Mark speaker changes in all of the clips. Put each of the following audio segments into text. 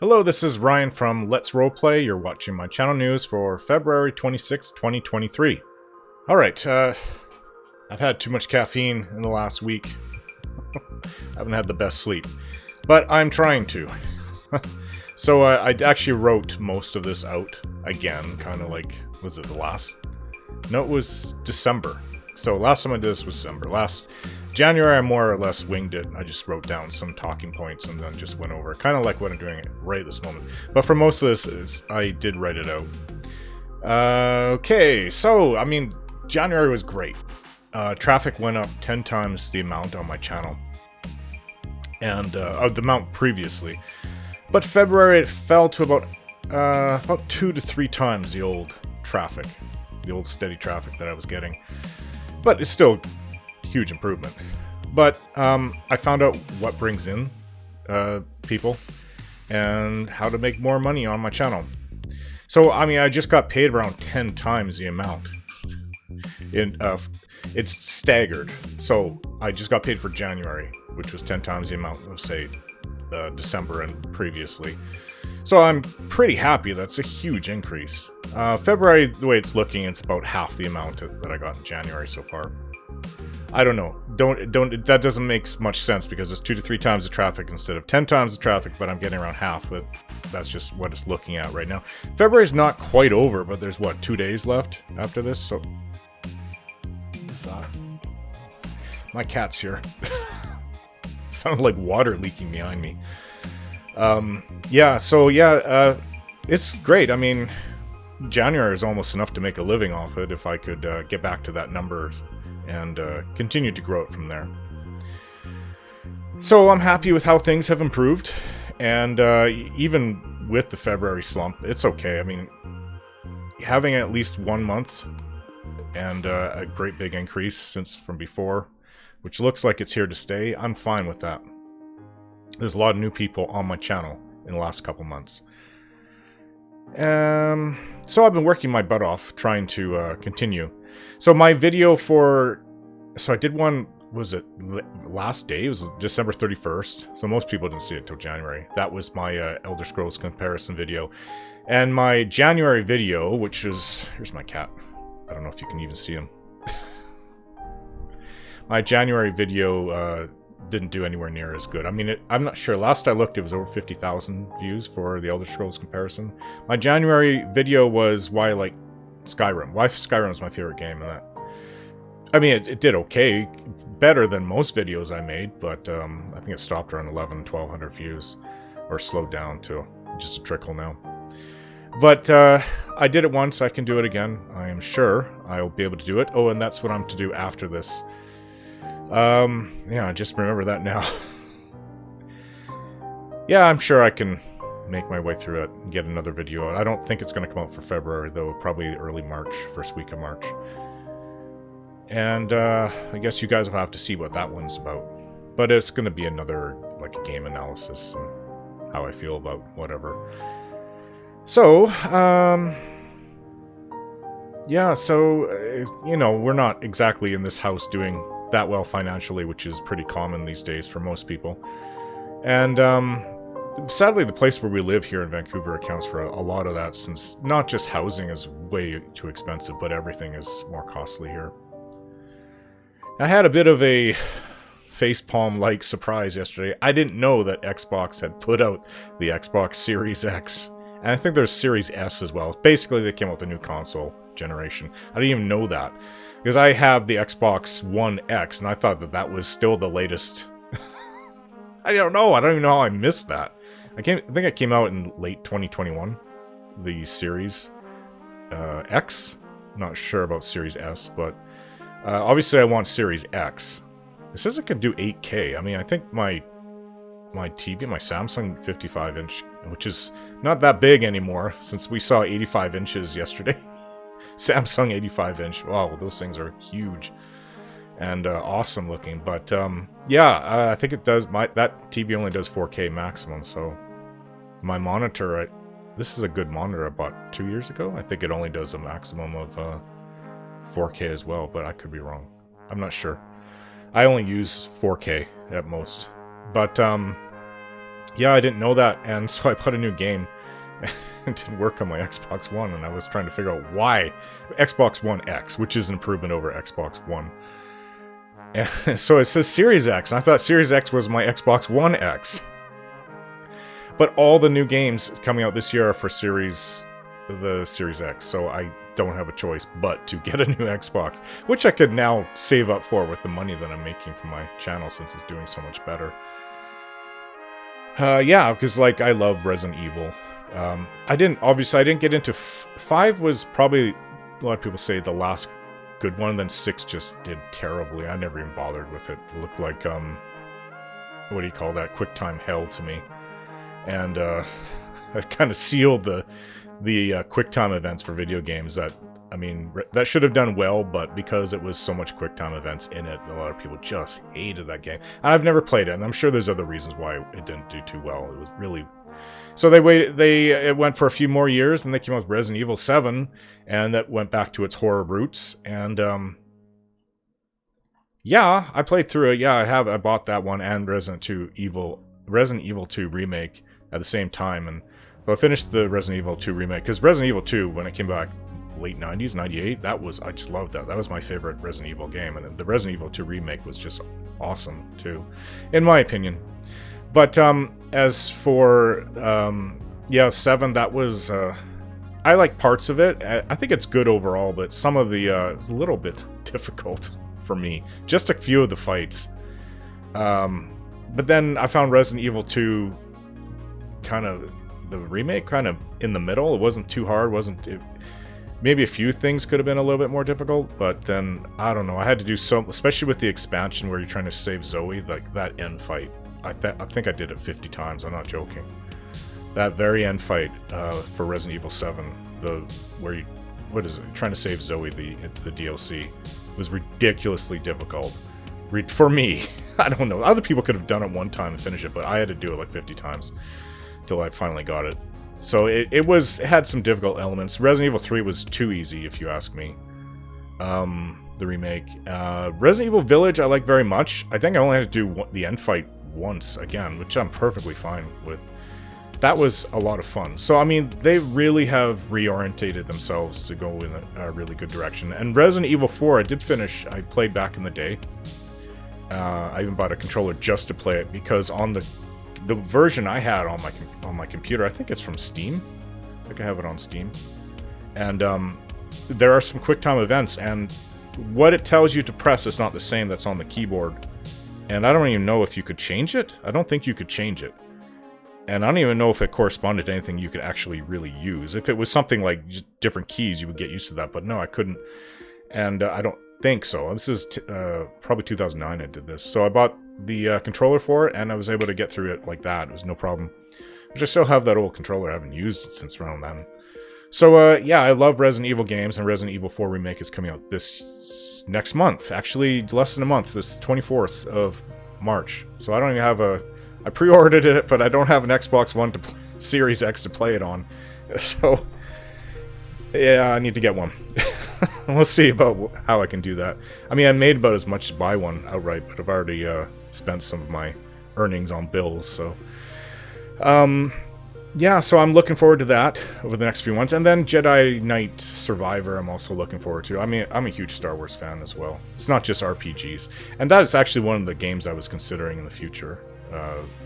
Speaker 1: Hello, this is Ryan from Let's Roleplay. You're watching my channel news for February 26, 2023. Alright, I've had too much caffeine in the last week. I haven't had the best sleep. But I'm trying to. So I actually wrote most of this out again, kind of like, was it the last? No, it was December. So last time I did this was December. Last January I more or less winged it. I just wrote down some talking points and then just went over it. Kind of like what I'm doing right this moment. But for most of this, I did write it out. Okay, so, I mean, January was great. Traffic went up 10 times the amount on my channel. And, the amount previously. But February, it fell to about 2 to 3 times the old traffic. The old steady traffic that I was getting. But it's still huge improvement. But I found out what brings in people and how to make more money on my channel. So, I mean, I just got paid around 10 times the amount. It's staggered. So, I just got paid for January, which was 10 times the amount of, say, December and previously. So I'm pretty happy. That's a huge increase. February, the way it's looking, it's about half the amount that I got in January so far. I don't know. That doesn't make much sense because it's 2 to 3 times the traffic instead of 10 times the traffic, but I'm getting around half, but that's just what it's looking at right now. February's not quite over, but there's what, 2 days left after this, so... My cat's here. Sounded like water leaking behind me. It's great. I mean, January is almost enough to make a living off it if I could get back to that numbers and continue to grow it from there. So I'm happy with how things have improved, and even with the February slump, it's okay. I mean, having at least 1 month and a great big increase since from before, which looks like it's here to stay, I'm fine with that. There's a lot of new people on my channel in the last couple months. So I've been working my butt off trying to continue. So my video so I did one, was it last day? It was December 31st. So most people didn't see it until January. That was my Elder Scrolls comparison video. And my January video, which is, here's my cat. I don't know if you can even see him. My January video didn't do anywhere near as good. I mean, I'm not sure. Last I looked, it was over 50,000 views for the Elder Scrolls comparison. My January video was why I like Skyrim. Why Skyrim is my favorite game. And that, I mean, it did okay. Better than most videos I made, but I think it stopped around 1,200 views. Or slowed down to just a trickle now. But I did it once. I can do it again. I am sure I'll be able to do it. Oh, and that's what I'm to do after this. Yeah, I just remember that now. Yeah, I'm sure I can make my way through it and get another video out. I don't think it's going to come out for February, though. Probably early March, first week of March. And, I guess you guys will have to see what that one's about. But it's going to be another, like, a game analysis and how I feel about whatever. So, yeah, so, you know, we're not exactly in this house doing that well financially, which is pretty common these days for most people. And sadly, the place where we live here in Vancouver accounts for a lot of that, since not just housing is way too expensive, but everything is more costly here. I had a bit of a facepalm-like surprise yesterday. I didn't know that Xbox had put out the Xbox Series X. And I think there's Series S as well. Basically, they came out with a new console generation. I didn't even know that. Because I have the Xbox One X, and I thought that that was still the latest. I don't know. I don't even know how I missed that. I think it came out in late 2021. The Series X. I'm not sure about Series S, but obviously I want Series X. It says it can do 8K. I mean, I think my TV, my Samsung 55-inch, which is not that big anymore, since we saw 85 inches yesterday. Samsung 85-inch. Wow, those things are huge and awesome looking. But yeah, I think it does. That TV only does 4K maximum. So my monitor, this is a good monitor I bought 2 years ago. I think it only does a maximum of 4K as well, but I could be wrong. I'm not sure. I only use 4K at most. But Yeah, I didn't know that, and so I put a new game. It didn't work on my Xbox One, and I was trying to figure out why. Xbox One X, which is an improvement over Xbox One. And so it says Series X, and I thought Series X was my Xbox One X. But all the new games coming out this year are for the Series X, so I don't have a choice but to get a new Xbox, which I could now save up for with the money that I'm making from my channel since it's doing so much better. Yeah, because, like, I love Resident Evil. I didn't get into 5 was probably, a lot of people say, the last good one, and then 6 just did terribly. I never even bothered with it. It looked like, what do you call that, QuickTime hell to me. And, it kind of sealed the QuickTime events for video games that, I mean, that should have done well, but because it was so much QuickTime events in it, a lot of people just hated that game. And I've never played it, and I'm sure there's other reasons why it didn't do too well. It was really... So it went for a few more years, and they came out with Resident Evil 7, and that went back to its horror roots, and, yeah, I played through it. Yeah, I bought that one and Resident Evil 2 Remake at the same time, and so I finished the Resident Evil 2 Remake, because Resident Evil 2, when it came back late 90s, 98, I just loved that. That was my favorite Resident Evil game, and the Resident Evil 2 Remake was just awesome, too, in my opinion. But, as for, yeah, 7, that was, I like parts of it. I think it's good overall, but some of the, it's a little bit difficult for me. Just a few of the fights. But then I found Resident Evil 2 kind of, the remake kind of in the middle. It wasn't too hard, maybe a few things could have been a little bit more difficult, but then, I don't know, I had to do so, especially with the expansion where you're trying to save Zoe, like that end fight. I think I did it 50 times, I'm not joking. That very end fight for Resident Evil 7, what is it, trying to save Zoe, the DLC, was ridiculously difficult. For me, I don't know, other people could have done it one time and finished it, but I had to do it like 50 times till I finally got it. So it had some difficult elements. Resident Evil 3 was too easy, if you ask me. The remake. Resident Evil Village I like very much. I think I only had to do the end fight once again, which I'm perfectly fine with. That was a lot of fun. So, I mean, they really have reorientated themselves to go in a really good direction. And Resident Evil 4, I did finish. I played back in the day. I even bought a controller just to play it, because on the version I had on my computer, I think it's from Steam. I think I have it on Steam. And there are some QuickTime events, and what it tells you to press is not the same that's on the keyboard. And I don't even know if you could change it. I don't think you could change it. And I don't even know if it corresponded to anything you could actually really use. If it was something like just different keys, you would get used to that. But no, I couldn't. And I don't think so. This is probably 2009 I did this. So I bought the controller for it, and I was able to get through it like that. It was no problem. Which I still have that old controller. I haven't used it since around then. So, yeah, I love Resident Evil games, and Resident Evil 4 Remake is coming out this next month. Actually, less than a month. This 24th of March. So I don't even have I pre-ordered it, but I don't have an Xbox One Series X to play it on. So, yeah, I need to get one. We'll see about how I can do that. I mean, I made about as much to buy one outright, but I've already spent some of my earnings on bills, so... yeah, so I'm looking forward to that over the next few months. And then Jedi Knight Survivor I'm also looking forward to. I mean, I'm a huge Star Wars fan as well. It's not just RPGs. And that is actually one of the games I was considering in the future.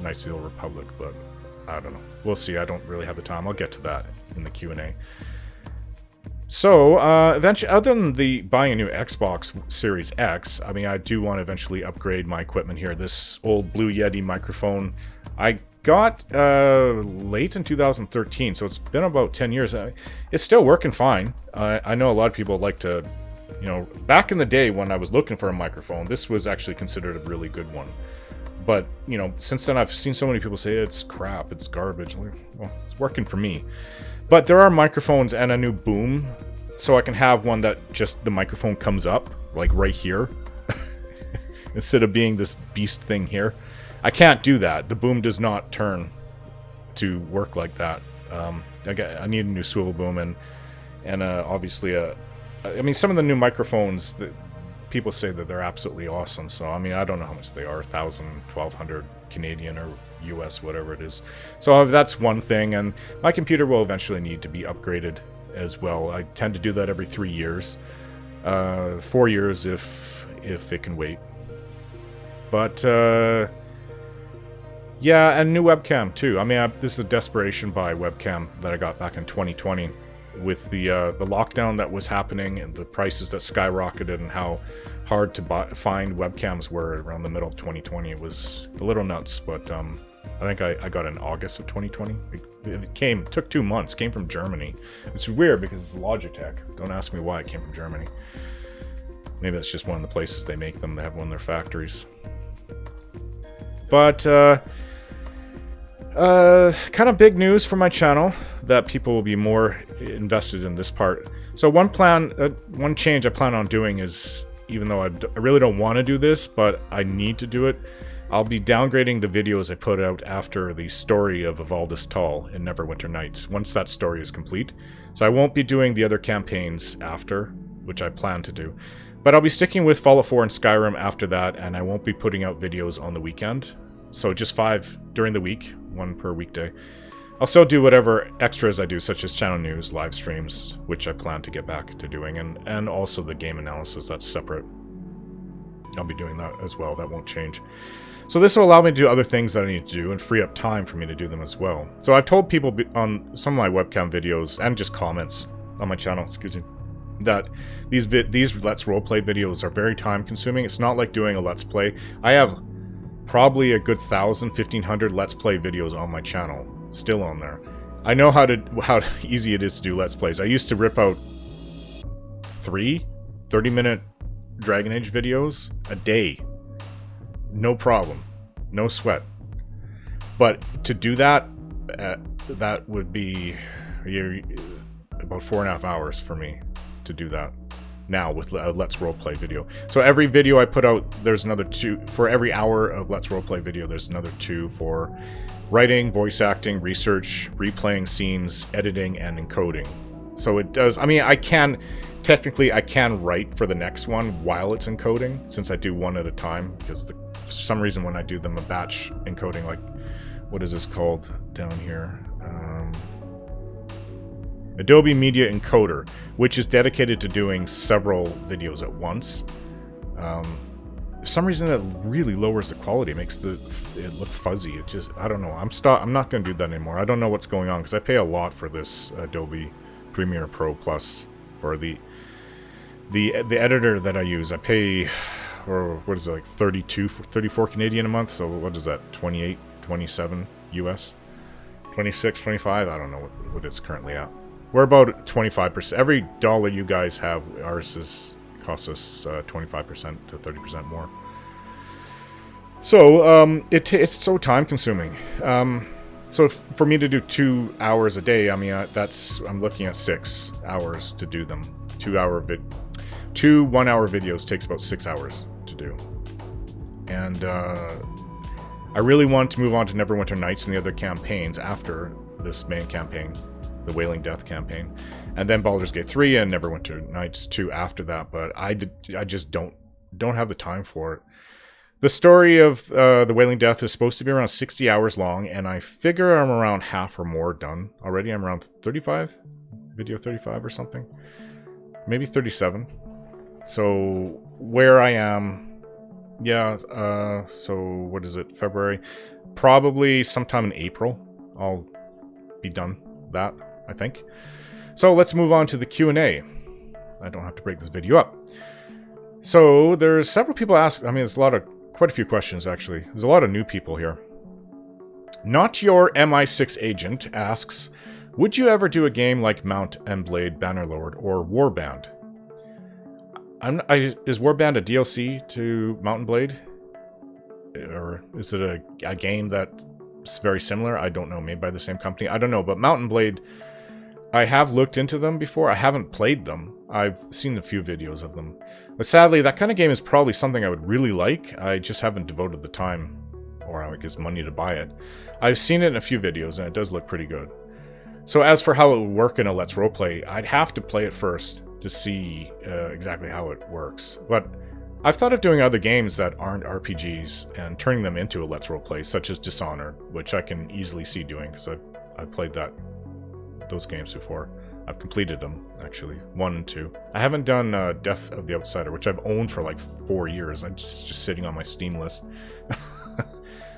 Speaker 1: Knights of the Old Republic, but I don't know. We'll see. I don't really have the time. I'll get to that in the Q&A. So, eventually, other than buying a new Xbox Series X, I mean, I do want to eventually upgrade my equipment here. This old Blue Yeti microphone I got late in 2013, so it's been about 10 years. It's still working fine. I know a lot of people like to, you know, back in the day when I was looking for a microphone, this was actually considered a really good one. But, you know, since then I've seen so many people say it's crap, it's garbage. Well, it's working for me. But there are microphones and a new boom, so I can have one that just the microphone comes up, like right here, instead of being this beast thing here. I can't do that. The boom does not turn to work like that. I need a new swivel boom and obviously I mean, some of the new microphones that people say that they're absolutely awesome. So I mean, I don't know how much they are, 1,000, 1,200 Canadian or US, whatever it is. So that's one thing, and my computer will eventually need to be upgraded as well. I tend to do that every 3 years. 4 years if it can wait. But, yeah, and new webcam, too. I mean, this is a desperation buy webcam that I got back in 2020. With the lockdown that was happening and the prices that skyrocketed and how hard to find webcams were around the middle of 2020. It was a little nuts, but I think I got it in August of 2020. It took 2 months, came from Germany. It's weird because it's Logitech. Don't ask me why it came from Germany. Maybe that's just one of the places they make them. They have one of their factories. But, kind of big news for my channel that people will be more invested in this part. So one change I plan on doing is, even though I really don't want to do this, but I need to do it, I'll be downgrading the videos I put out after the story of Evaldus Tall in Neverwinter Nights, once that story is complete. So I won't be doing the other campaigns after, which I plan to do. But I'll be sticking with Fallout 4 and Skyrim after that, and I won't be putting out videos on the weekend. So just 5 during the week, 1 per weekday. I'll still do whatever extras I do, such as channel news, live streams, which I plan to get back to doing, and also the game analysis, that's separate. I'll be doing that as well, that won't change. So this will allow me to do other things that I need to do and free up time for me to do them as well. So I've told people on some of my webcam videos, and just comments on my channel, excuse me, that these Let's Roleplay videos are very time consuming. It's not like doing a Let's Play. I have probably a good 1,000, 1,500 Let's Play videos on my channel, still on there. I know how easy it is to do Let's Plays. I used to rip out 3 30-minute Dragon Age videos a day. No problem. No sweat. But to do that, that would be about 4.5 hours for me to do that now with a Let's Roleplay video. So every video I put out, there's another 2. For every hour of Let's Roleplay video, there's another 2 for writing, voice acting, research, replaying scenes, editing, and encoding. So it does, I mean, technically I can write for the next one while it's encoding, since I do one at a time, because for some reason when I do them a batch encoding, like, what is this called down here? Adobe Media Encoder, which is dedicated to doing several videos at once. For some reason it really lowers the quality. It makes it look fuzzy. It just, I don't know. I'm not going to do that anymore. I don't know what's going on, because I pay a lot for this Adobe Premiere Pro Plus for the editor that I use. I pay, or what is it, like 34 Canadian a month. So what is that? 28, 27 US, 26, 25. I don't know what it's currently at. We're about 25%. Every dollar you guys have, ours costs us 25% to 30% more. So it's so time consuming. So for me to do 2 hours a day, I mean, I'm looking at 6 hours to do them. 2 1-hour videos takes about 6 hours to do. And I really want to move on to Neverwinter Nights and the other campaigns after this main campaign, the Wailing Death campaign, and then Baldur's Gate 3 and Neverwinter Nights 2 after that, but I just don't have the time for it. The story of the Wailing Death is supposed to be around 60 hours long, and I figure I'm around half or more done already. I'm around 35, video 35 or something, maybe 37. So where I am, yeah, so what is it, February? Probably sometime in April, I'll be done that, I think. So let's move on to the Q&A. I don't have to break this video up. So there's several people ask, I mean, there's quite a few questions actually. There's a lot of new people here. Not Your MI6 Agent asks, would you ever do a game like Mount and Blade Bannerlord or Warband? Is Warband a DLC to Mount and Blade? Or is it a game that's very similar? I don't know, made by the same company. I don't know, but Mount and Blade, I have looked into them before. I haven't played them. I've seen a few videos of them. But sadly, that kind of game is probably something I would really like. I just haven't devoted the time, or I guess money, to buy it. I've seen it in a few videos, and it does look pretty good. So as for how it would work in a Let's Roleplay, I'd have to play it first to see exactly how it works. But I've thought of doing other games that aren't RPGs and turning them into a Let's Roleplay, such as Dishonored, which I can easily see doing because I've played those games before. I've completed them, actually, 1 and 2. I haven't done Death of the Outsider, which I've owned for like 4 years. I'm just sitting on my Steam list.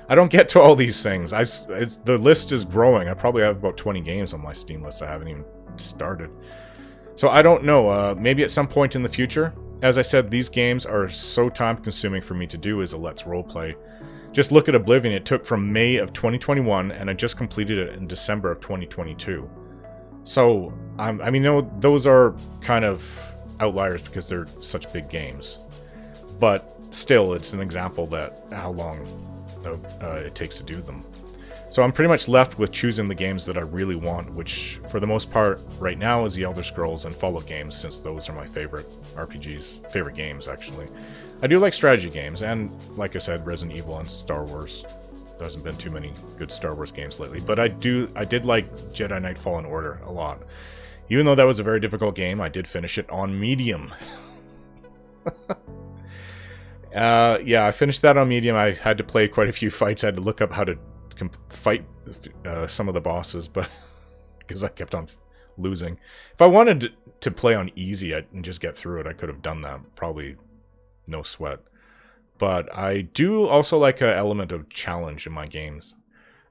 Speaker 1: I don't get to all these things. The list is growing. I probably have about 20 games on my Steam list I haven't even started. So I don't know. Maybe at some point in the future. As I said, these games are so time-consuming for me to do as a Let's Roleplay. Just look at Oblivion. It took from May of 2021, and I just completed it in December of 2022. So, I mean, those are kind of outliers because they're such big games. But still, it's an example that how long it takes to do them. So I'm pretty much left with choosing the games that I really want, which for the most part right now is the Elder Scrolls and Fallout games, since those are my favorite RPGs, favorite games actually. I do like strategy games, and like I said, Resident Evil and Star Wars. There hasn't been too many good Star Wars games lately, but I did like Jedi Knight Fallen Order a lot. Even though that was a very difficult game, I did finish it on medium. Yeah, I finished that on medium. I had to play quite a few fights. I had to look up how to fight some of the bosses, but because I kept on losing. If I wanted to play on easy and just get through it, I could have done that. Probably no sweat. But I do also like an element of challenge in my games.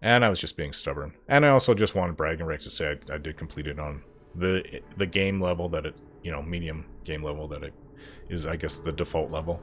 Speaker 1: And I was just being stubborn. And I also just wanted bragging rights to say I did complete it on the game level that it's, medium game level that it is, I guess, the default level.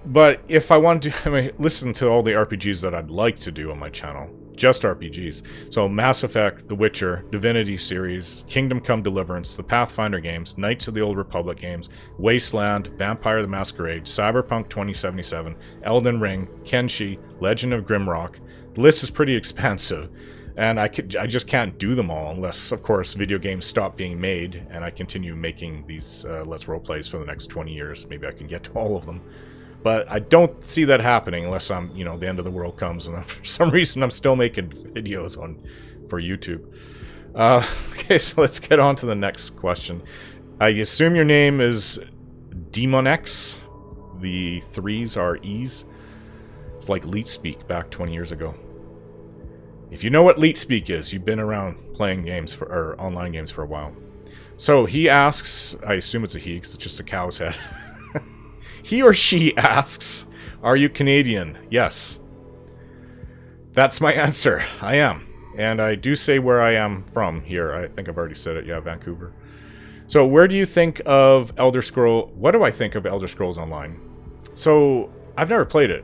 Speaker 1: But if I want to listen to all the RPGs that I'd like to do on my channel, just RPGs. So Mass Effect, The Witcher, Divinity series, Kingdom Come Deliverance, the Pathfinder games, Knights of the Old Republic games, Wasteland, Vampire the Masquerade, Cyberpunk 2077, Elden Ring, Kenshi, Legend of Grimrock. The list is pretty expansive, and I just can't do them all unless, of course, video games stop being made and I continue making these Let's Roleplays for the next 20 years. Maybe I can get to all of them. But I don't see that happening unless the end of the world comes and for some reason I'm still making videos for YouTube. Okay, so let's get on to the next question. I assume your name is DemonX. The 3s are E's. It's like LeetSpeak back 20 years ago. If you know what LeetSpeak is, you've been around playing games or online games for a while. So he asks, I assume it's a he because it's just a cow's head. He or she asks, are you Canadian? Yes. That's my answer. I am. And I do say where I am from here. I think I've already said it. Yeah, Vancouver. So where do you think of Elder Scrolls? What do I think of Elder Scrolls Online? So I've never played it.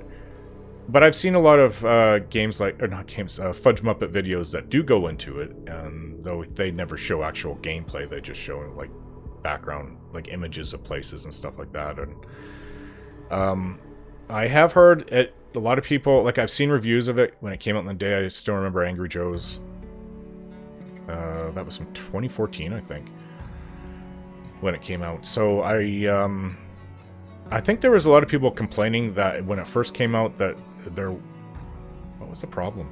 Speaker 1: But I've seen a lot of games like, or not games, Fudge Muppet videos that do go into it. And though they never show actual gameplay, they just show like background, like images of places and stuff like that. And I have heard it, a lot of people, like I've seen reviews of it when it came out in the day. I still remember Angry Joe's. That was from 2014, I think, when it came out. So I think there was a lot of people complaining that when it first came out that what was the problem?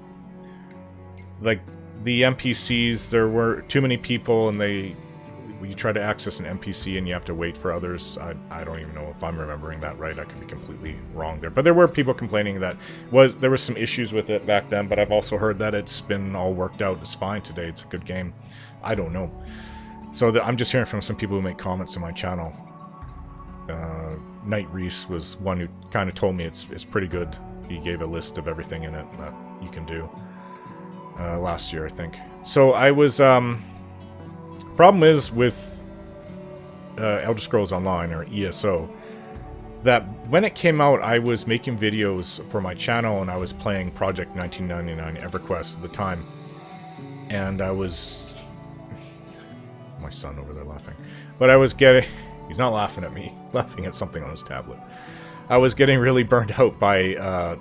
Speaker 1: Like the NPCs, there were too many people and you try to access an NPC and you have to wait for others. I don't even know if I'm remembering that right. I could be completely wrong there. But there were people complaining that there was some issues with it back then, but I've also heard that it's been all worked out. It's fine today. It's a good game. I don't know. So I'm just hearing from some people who make comments on my channel. Knight Reese was one who kind of told me it's pretty good. He gave a list of everything in it that you can do. Last year, I think. So I was... Problem is with Elder Scrolls Online, or ESO, that when it came out, I was making videos for my channel and I was playing Project 1999 EverQuest at the time. And I was... My son over there laughing. But I was getting... He's not laughing at me. He's laughing at something on his tablet. I was getting really burned out by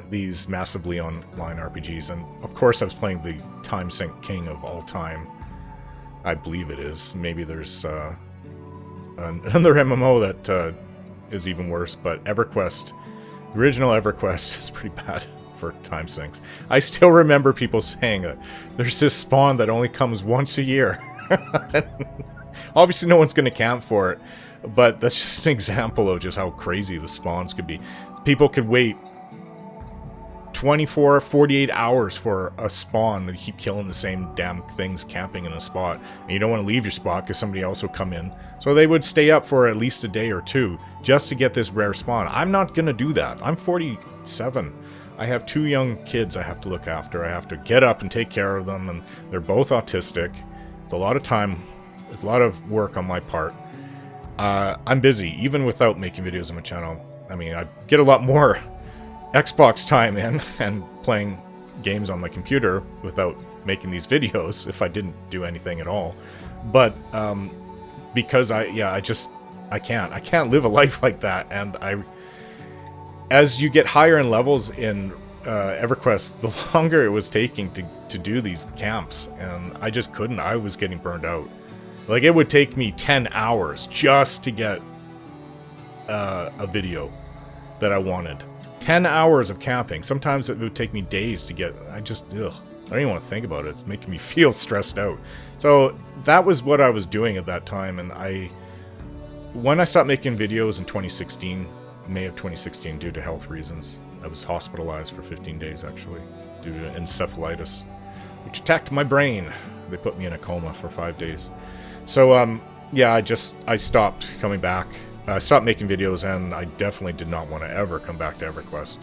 Speaker 1: these massively online RPGs. And of course I was playing the time sink king of all time. I believe it is. Maybe there's another MMO that is even worse, but EverQuest, the original EverQuest is pretty bad for time sinks. I still remember people saying that there's this spawn that only comes once a year. Obviously, no one's going to camp for it, but that's just an example of just how crazy the spawns could be. People could wait 24, 48 hours for a spawn and keep killing the same damn things camping in a spot. And you don't want to leave your spot because somebody else will come in. So they would stay up for at least a day or two just to get this rare spawn. I'm not going to do that. I'm 47. I have 2 young kids I have to look after. I have to get up and take care of them, and they're both autistic. It's a lot of time. It's a lot of work on my part. I'm busy, even without making videos on my channel. I mean, I get a lot more Xbox time in and playing games on my computer without making these videos if I didn't do anything at all. But because I can't live a life like that. And as you get higher in levels in EverQuest, the longer it was taking to do these camps, and I just couldn't. I was getting burned out. Like, it would take me 10 hours just to get a video that I wanted. 10 hours of camping. Sometimes it would take me days to get. I don't even want to think about it. It's making me feel stressed out. So that was what I was doing at that time. And when I stopped making videos in 2016, May of 2016, due to health reasons, I was hospitalized for 15 days actually, due to encephalitis, which attacked my brain. They put me in a coma for 5 days. So yeah, I stopped coming back. I stopped making videos, and I definitely did not want to ever come back to EverQuest.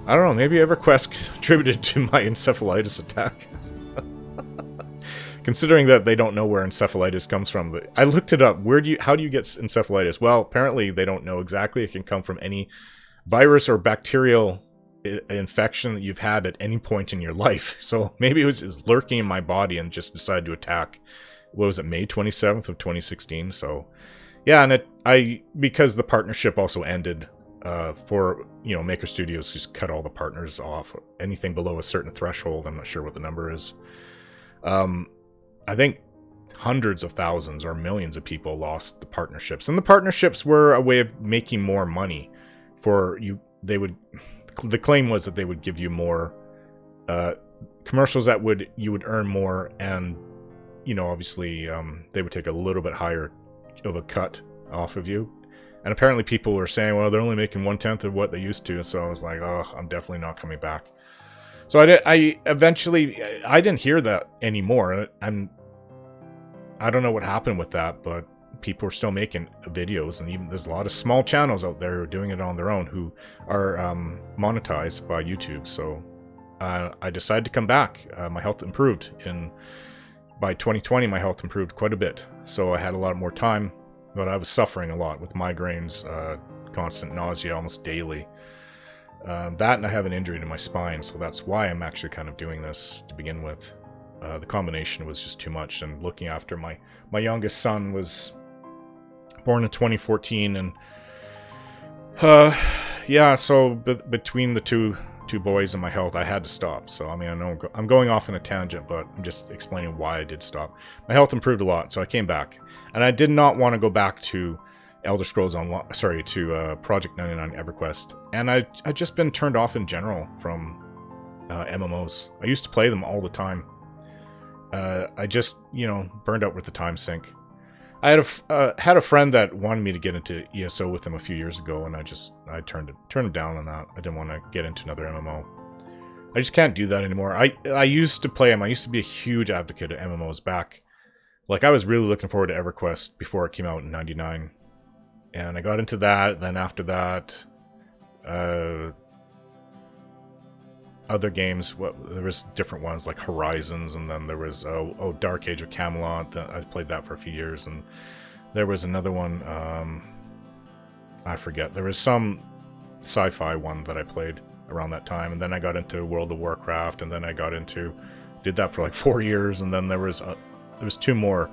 Speaker 1: I don't know, maybe EverQuest contributed to my encephalitis attack. Considering that they don't know where encephalitis comes from. I looked it up. How do you get encephalitis? Well, apparently they don't know exactly. It can come from any virus or bacterial infection that you've had at any point in your life. So maybe it was just lurking in my body and just decided to attack. What was it, May 27th of 2016? So yeah, and because the partnership also ended for, Maker Studios just cut all the partners off. Anything below a certain threshold, I'm not sure what the number is. I think hundreds of thousands or millions of people lost the partnerships. And the partnerships were a way of making more money for you. The claim was that they would give you more commercials that you would earn more, and, obviously they would take a little bit higher of a cut off of you. And apparently people were saying, well, they're only making 1/10 of what they used to. So I was like, oh, I'm definitely not coming back. So I eventually didn't hear that anymore. And I don't know what happened with that, but people are still making videos, and even there's a lot of small channels out there who are doing it on their own who are monetized by YouTube. So I decided to come back. My health improved, by 2020 my health improved quite a bit, so I had a lot more time, but I was suffering a lot with migraines, constant nausea almost daily. That, and I have an injury to my spine, so that's why I'm actually kind of doing this to begin with. The combination was just too much, and looking after my youngest son was born in 2014, and yeah, so between the two boys and my health, I had to stop. So I mean, I know I'm going off on a tangent, but I'm just explaining why I did stop. My health improved a lot, so I came back, and I did not want to go back to Elder Scrolls Online, to Project 99 EverQuest, and I just been turned off in general from MMOs. I used to play them all the time. I just, burned out with the time sink. I had a friend that wanted me to get into ESO with him a few years ago, and I turned him down on that. I didn't want to get into another MMO. I just can't do that anymore. I used to play them. I used to be a huge advocate of MMOs back. Like, I was really looking forward to EverQuest before it came out in '99. And I got into that. Then after that, other games, there was different ones like Horizons, and then there was Dark Age of Camelot. I played that for a few years, and there was another one, I forget. There was some sci-fi one that I played around that time, and then I got into World of Warcraft, and then I did that for like 4 years, and then there was 2 more,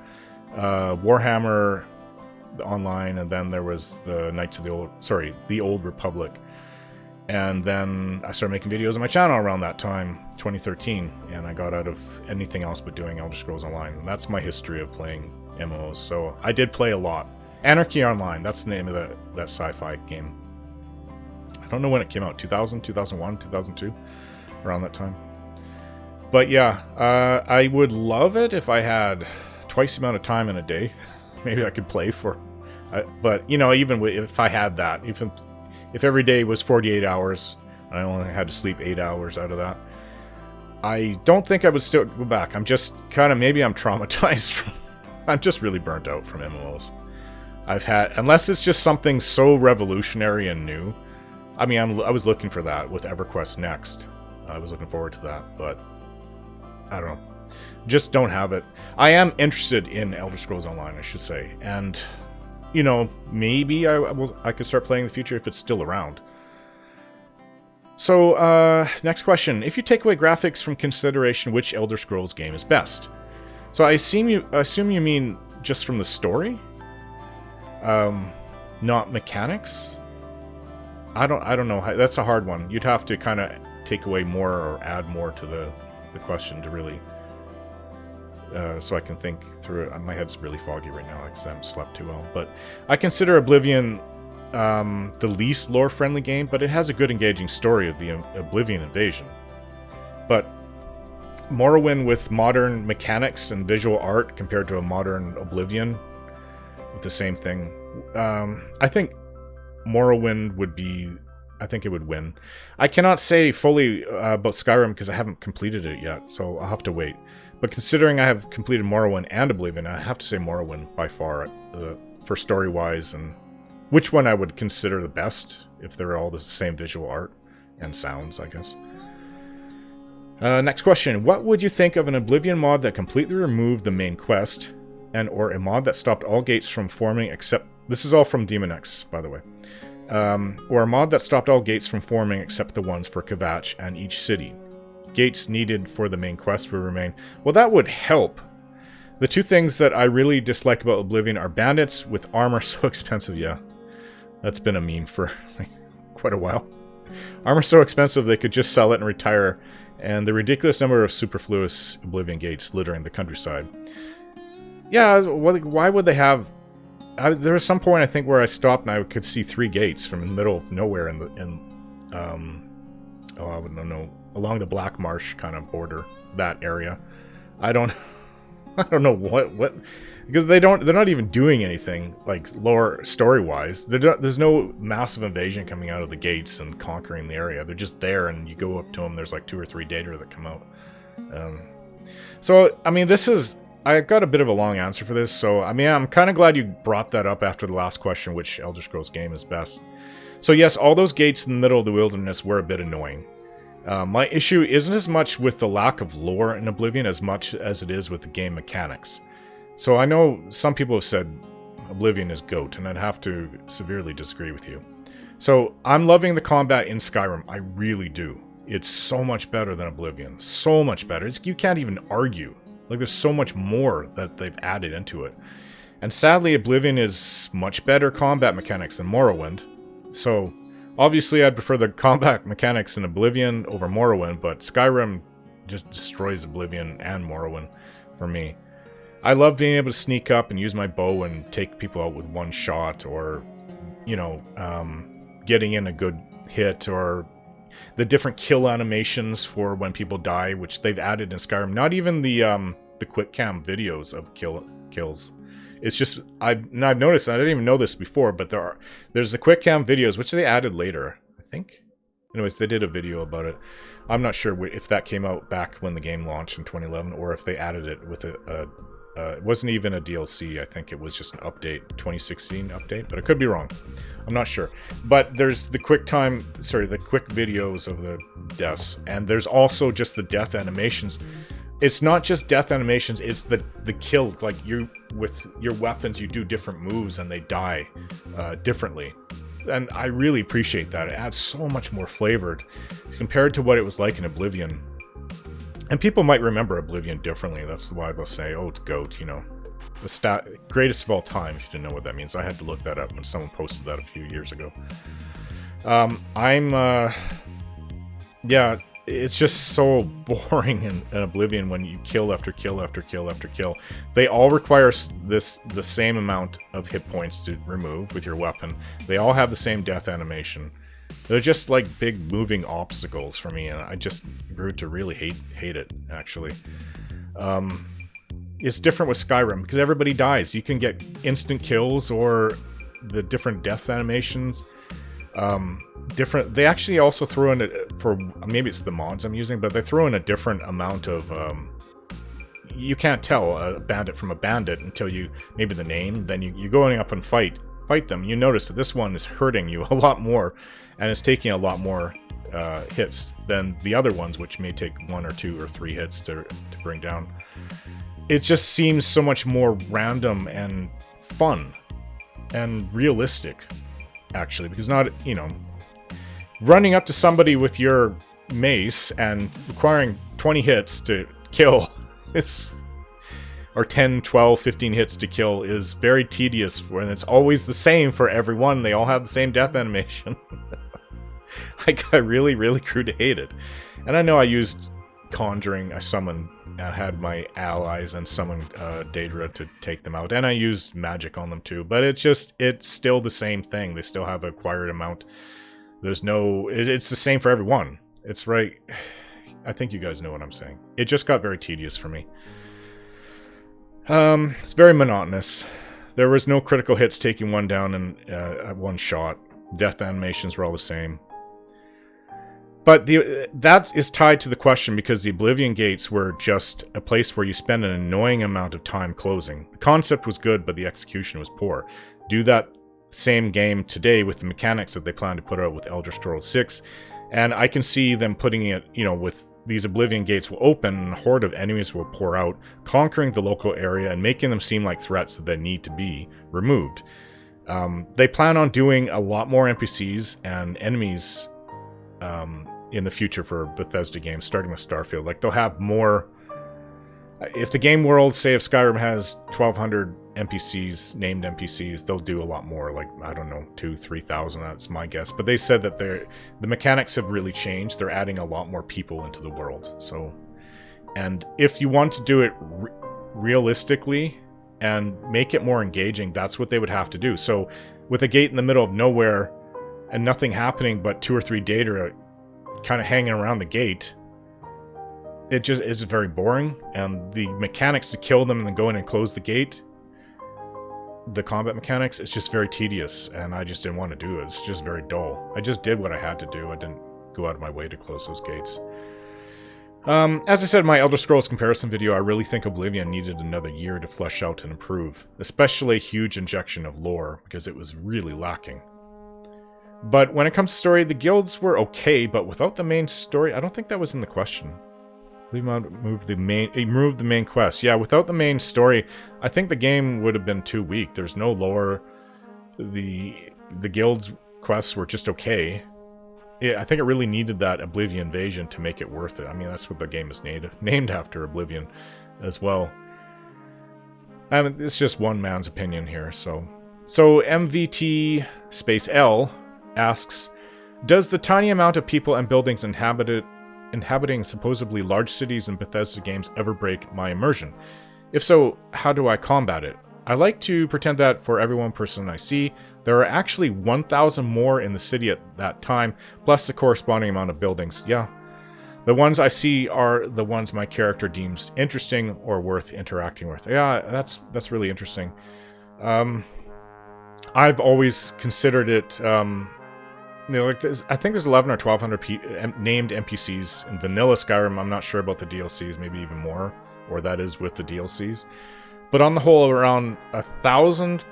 Speaker 1: Warhammer Online, and then there was the the Old Republic. And then I started making videos on my channel around that time, 2013, and I got out of anything else but doing Elder Scrolls Online. And that's my history of playing MMOs. So I did play a lot. Anarchy Online, that's the name of that sci-fi game. I don't know when it came out, 2000, 2001, 2002, around that time. But yeah, I would love it if I had twice the amount of time in a day. Maybe I could play for... but, you know, even if I had that, if every day was 48 hours, and I only had to sleep 8 hours out of that, I don't think I would still go back. I'm just kind of... Maybe I'm traumatized from... I'm just really burnt out from MMOs. Unless it's just something so revolutionary and new. I mean, I was looking for that with EverQuest Next. I was looking forward to that, but I don't know. Just don't have it. I am interested in Elder Scrolls Online, I should say. And, you know, maybe I could start playing in the future if it's still around. So, next question. If you take away graphics from consideration, which Elder Scrolls game is best? So I assume you mean just from the story? Not mechanics? I don't know. That's a hard one. You'd have to kind of take away more or add more to the question to really... so I can think through it. My head's really foggy right now because I haven't slept too well. But I consider Oblivion the least lore-friendly game, but it has a good engaging story of the Oblivion invasion. But Morrowind with modern mechanics and visual art compared to a modern Oblivion with the same thing. I think Morrowind would be... I think it would win. I cannot say fully about Skyrim because I haven't completed it yet, so I'll have to wait. But considering I have completed Morrowind and Oblivion, I have to say Morrowind by far for story-wise, and which one I would consider the best if they're all the same visual art and sounds, I guess. Next question. What would you think of an Oblivion mod that completely removed the main quest, and or a mod that stopped all gates from forming except... This is all from Demon X, by the way. Or a mod that stopped all gates from forming except the ones for Kvatch and each city. Gates needed for the main quest will remain. Well, that would help. The two things that I really dislike about Oblivion are bandits with armor so expensive. Yeah, that's been a meme for quite a while. Armor so expensive they could just sell it and retire, and the ridiculous number of superfluous Oblivion gates littering the countryside. Yeah, why would they have... there was some point, I think, where I stopped and I could see 3 gates from the middle of nowhere I wouldn't know, along the Black Marsh kind of border, that area. I don't know what because they're not even doing anything like lore story-wise. There's no massive invasion coming out of the gates and conquering the area. They're just there, and you go up to them. There's like 2 or 3 data that come out. So I mean, I've got a bit of a long answer for this, so I mean, I'm kind of glad you brought that up after the last question, which Elder Scrolls game is best. So yes, all those gates in the middle of the wilderness were a bit annoying. My issue isn't as much with the lack of lore in Oblivion as much as it is with the game mechanics. So I know some people have said Oblivion is GOAT, and I'd have to severely disagree with you. So I'm loving the combat in Skyrim, I really do. It's so much better than Oblivion, so much better. You can't even argue. Like, there's so much more that they've added into it. And sadly, Oblivion is much better combat mechanics than Morrowind. So, obviously, I'd prefer the combat mechanics in Oblivion over Morrowind, but Skyrim just destroys Oblivion and Morrowind for me. I love being able to sneak up and use my bow and take people out with one shot, or, you know, getting in a good hit, or the different kill animations for when people die, which they've added in Skyrim. Not even the quick cam videos of kills. It's just I've noticed, and I didn't even know this before, but there's the quick cam videos, which they added later, I think. Anyways, they did a video about it. I'm not sure if that came out back when the game launched in 2011, or if they added it with it wasn't even a DLC. I think it was just an update, 2016 update, but I could be wrong. I'm not sure. But there's the quick videos of the deaths, and there's also just the death animations. It's not just death animations, it's the kills. Like, with your weapons, you do different moves and they die differently. And I really appreciate that. It adds so much more flavor compared to what it was like in Oblivion. And people might remember Oblivion differently. That's why they'll say, oh, it's GOAT, you know. The greatest of all time, if you didn't know what that means. I had to look that up when someone posted that a few years ago. Yeah, it's just so boring in Oblivion when you kill after kill after kill after kill. They all require the same amount of hit points to remove with your weapon. They all have the same death animation. They're just like big moving obstacles for me, and I just grew to really hate it, actually. it's different with Skyrim because everybody dies. You can get instant kills or the different death animations. Different. They actually also throw in for maybe it's the mods I'm using, but they throw in a different amount of. You can't tell a bandit from a bandit until you maybe the name. Then you go up and fight them. You notice that this one is hurting you a lot more, and it's taking a lot more hits than the other ones, which may take 1 or 2 or 3 hits to bring down. It just seems so much more random and fun and realistic, actually, because not, you know, running up to somebody with your mace and requiring 20 hits to kill or 10, 12, 15 hits to kill is very tedious, and it's always the same for everyone. They all have the same death animation. I got really, really grew to hate it. And I know I used Conjuring, I summoned, I had my allies and summoned Daedra to take them out, and I used magic on them too, but it's still the same thing. They still have acquired amount. There's no, it's the same for everyone. It's right, I think you guys know what I'm saying. It just got very tedious for me. It's very monotonous. There was no critical hits taking one down at one shot. Death animations were all the same. But that is tied to the question because the Oblivion Gates were just a place where you spend an annoying amount of time closing. The concept was good, but the execution was poor. Do that same game today with the mechanics that they plan to put out with Elder Scrolls 6, and I can see them putting it, you know, with these Oblivion Gates will open and a horde of enemies will pour out, conquering the local area and making them seem like threats that need to be removed. They plan on doing a lot more NPCs and enemies in the future for Bethesda games, starting with Starfield. Like, they'll have more. If the game world, say if Skyrim has 1,200 NPCs, named NPCs, they'll do a lot more, like, I don't know, 2,000-3,000, that's my guess. But they said that the mechanics have really changed. They're adding a lot more people into the world. So, and if you want to do it realistically and make it more engaging, that's what they would have to do. So, with a gate in the middle of nowhere and nothing happening but 2 or 3 data kind of hanging around the gate, it just is very boring, and the mechanics to kill them and then go in and close the gate, the combat mechanics, it's just very tedious, and I just didn't want to do it. It's just very dull. I just did what I had to do. I didn't go out of my way to close those gates. As I said in my Elder Scrolls comparison video, I really think Oblivion needed another year to flesh out and improve, especially a huge injection of lore, because it was really lacking. But when it comes to story, the guilds were okay, but without the main story, I don't think that was in the question. He moved the main quest. Yeah, without the main story, I think the game would have been too weak. There's no lore. The guild's quests were just okay. Yeah, I think it really needed that Oblivion invasion to make it worth it. I mean, that's what the game is named after, Oblivion, as well. I mean, it's just one man's opinion here, so MVT space L asks, does the tiny amount of people and buildings inhabiting supposedly large cities in Bethesda games ever break my immersion? If so, how do I combat it? I like to pretend that for every one person I see, there are actually 1,000 more in the city at that time, plus the corresponding amount of buildings. Yeah, the ones I see are the ones my character deems interesting or worth interacting with. Yeah, that's really interesting. I've always considered it, you know, like this, I think there's 11 or 1,200 named NPCs in vanilla Skyrim. I'm not sure about the DLCs, maybe even more, or that is with the DLCs. But on the whole, around 1,000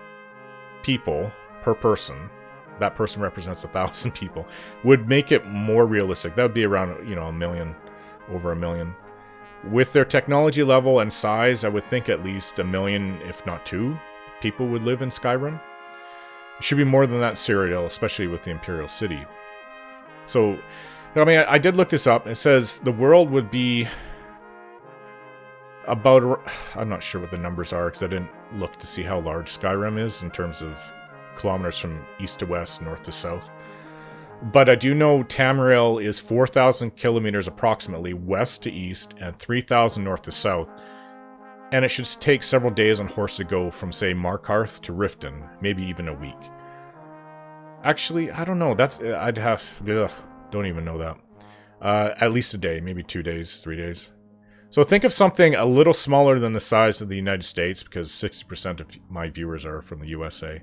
Speaker 1: people per person, that person represents 1,000 people, would make it more realistic. That would be around, you know, 1 million, over 1 million. With their technology level and size, I would think at least 1 million, if not 2, people would live in Skyrim. It should be more than that Cyrodiil, especially with the Imperial City. So, I mean, I did look this up. It says the world would be about, I'm not sure what the numbers are because I didn't look to see how large Skyrim is in terms of kilometers from east to west, north to south. But I do know Tamriel is 4,000 kilometers approximately west to east and 3,000 north to south. And it should take several days on horse to go from, say, Markarth to Riften, maybe even a week. Actually, I don't know. I'd have... don't even know that. At least a day, maybe 2 days, 3 days. So think of something a little smaller than the size of the United States, because 60% of my viewers are from the USA,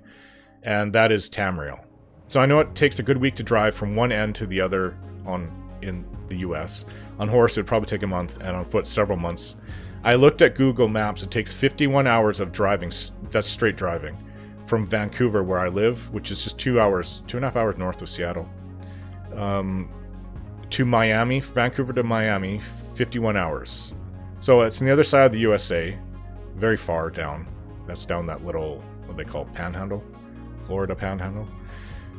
Speaker 1: and that is Tamriel. So I know it takes a good week to drive from one end to the other in the US. On horse, it would probably take a month, and on foot, several months. I looked at Google Maps. It takes 51 hours of driving. That's straight driving from Vancouver, where I live, which is just 2.5 hours north of Seattle, to Miami, Vancouver to Miami, 51 hours. So it's on the other side of the USA, very far down. That's down that little, what they call panhandle, Florida panhandle.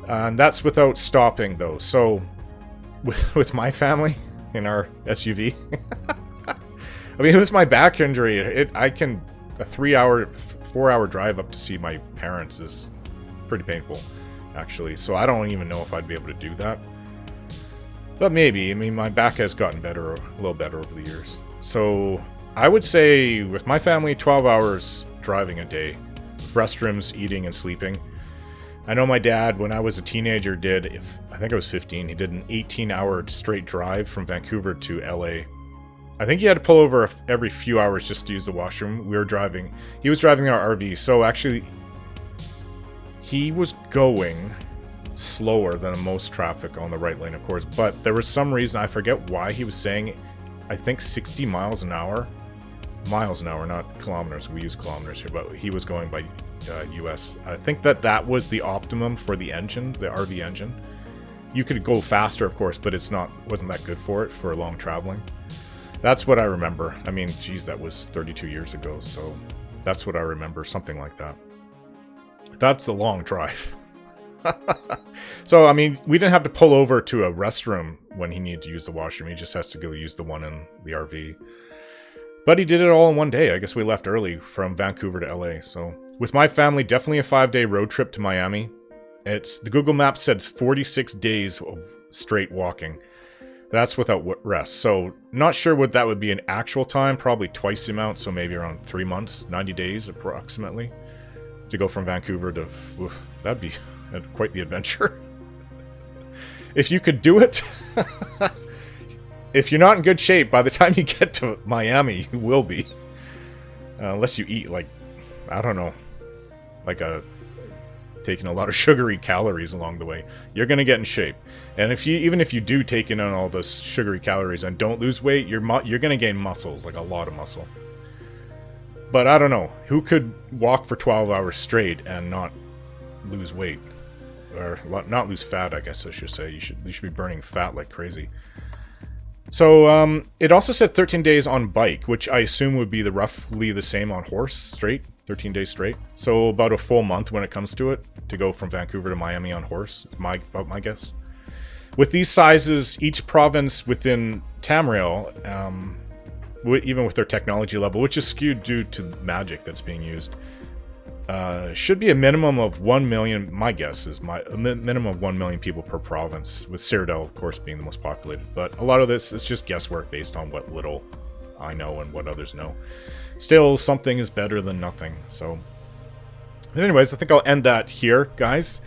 Speaker 1: And that's without stopping, though. So with my family in our SUV, I mean, with my back injury, a 4-hour drive up to see my parents is pretty painful, actually. So I don't even know if I'd be able to do that. But maybe. I mean, my back has gotten better, a little better over the years. So I would say with my family, 12 hours driving a day. Restrooms, eating, and sleeping. I know my dad, when I was a teenager, I think I was 15, he did an 18-hour straight drive from Vancouver to LA. I think he had to pull over every few hours just to use the washroom. He was driving our RV, so actually he was going slower than most traffic on the right lane, of course, but there was some reason, I forget why, he was saying, I think 60 miles an hour. Miles an hour, not kilometers. We use kilometers here, but he was going by US. I think that was the optimum for the engine, the RV engine. You could go faster, of course, but wasn't that good for it for long traveling. That's what I remember. I mean, geez, that was 32 years ago, so that's what I remember, something like that. That's a long drive. So, I mean, we didn't have to pull over to a restroom when he needed to use the washroom. He just has to go use the one in the RV. But he did it all in one day. I guess we left early from Vancouver to LA. So, with my family, definitely a 5-day road trip to Miami. The Google Maps said 46 days of straight walking. That's without rest. So, not sure what that would be in actual time. Probably twice the amount, so maybe around 3 months, 90 days approximately, to go from Vancouver to... that'd be quite the adventure. If you could do it, if you're not in good shape, by the time you get to Miami, you will be. Unless you eat, like, I don't know, like taking a lot of sugary calories along the way, you're going to get in shape. And even if you do take in all those sugary calories and don't lose weight, you're going to gain muscles, like a lot of muscle. But I don't know, who could walk for 12 hours straight and not lose weight? Or not lose fat, I guess I should say. You should be burning fat like crazy. So, it also said 13 days on bike, which I assume would be roughly the same on horse, straight. 13 days straight. So, about a full month when it comes to it, to go from Vancouver to Miami on horse, about my guess. With these sizes, each province within Tamriel, even with their technology level, which is skewed due to magic that's being used, should be a minimum of 1 million, my guess is a minimum of 1 million people per province, with Cyrodiil, of course, being the most populated. But a lot of this is just guesswork based on what little I know and what others know. Still, something is better than nothing, so... But anyways, I think I'll end that here, guys.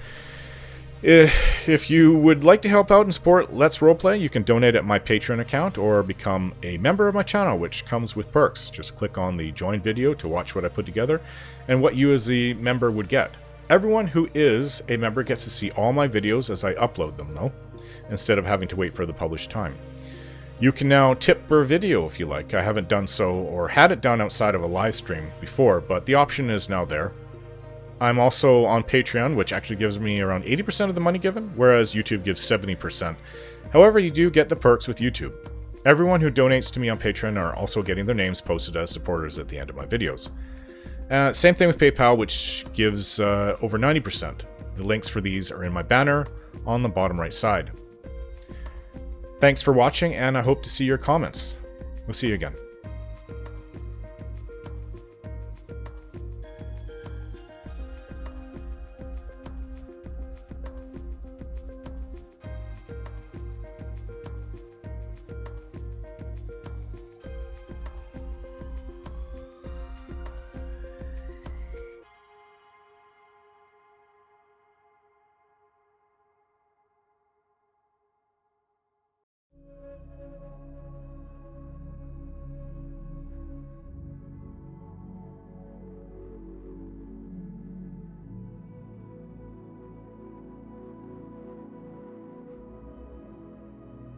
Speaker 1: If you would like to help out and support Let's Roleplay, you can donate at my Patreon account or become a member of my channel, which comes with perks. Just click on the join video to watch what I put together and what you as a member would get. Everyone who is a member gets to see all my videos as I upload them, though, instead of having to wait for the published time. You can now tip per video if you like. I haven't done so or had it done outside of a live stream before, but the option is now there. I'm also on Patreon, which actually gives me around 80% of the money given, whereas YouTube gives 70%. However, you do get the perks with YouTube. Everyone who donates to me on Patreon are also getting their names posted as supporters at the end of my videos. Same thing with PayPal, which gives over 90%. The links for these are in my banner on the bottom right side. Thanks for watching, and I hope to see your comments. We'll see you again.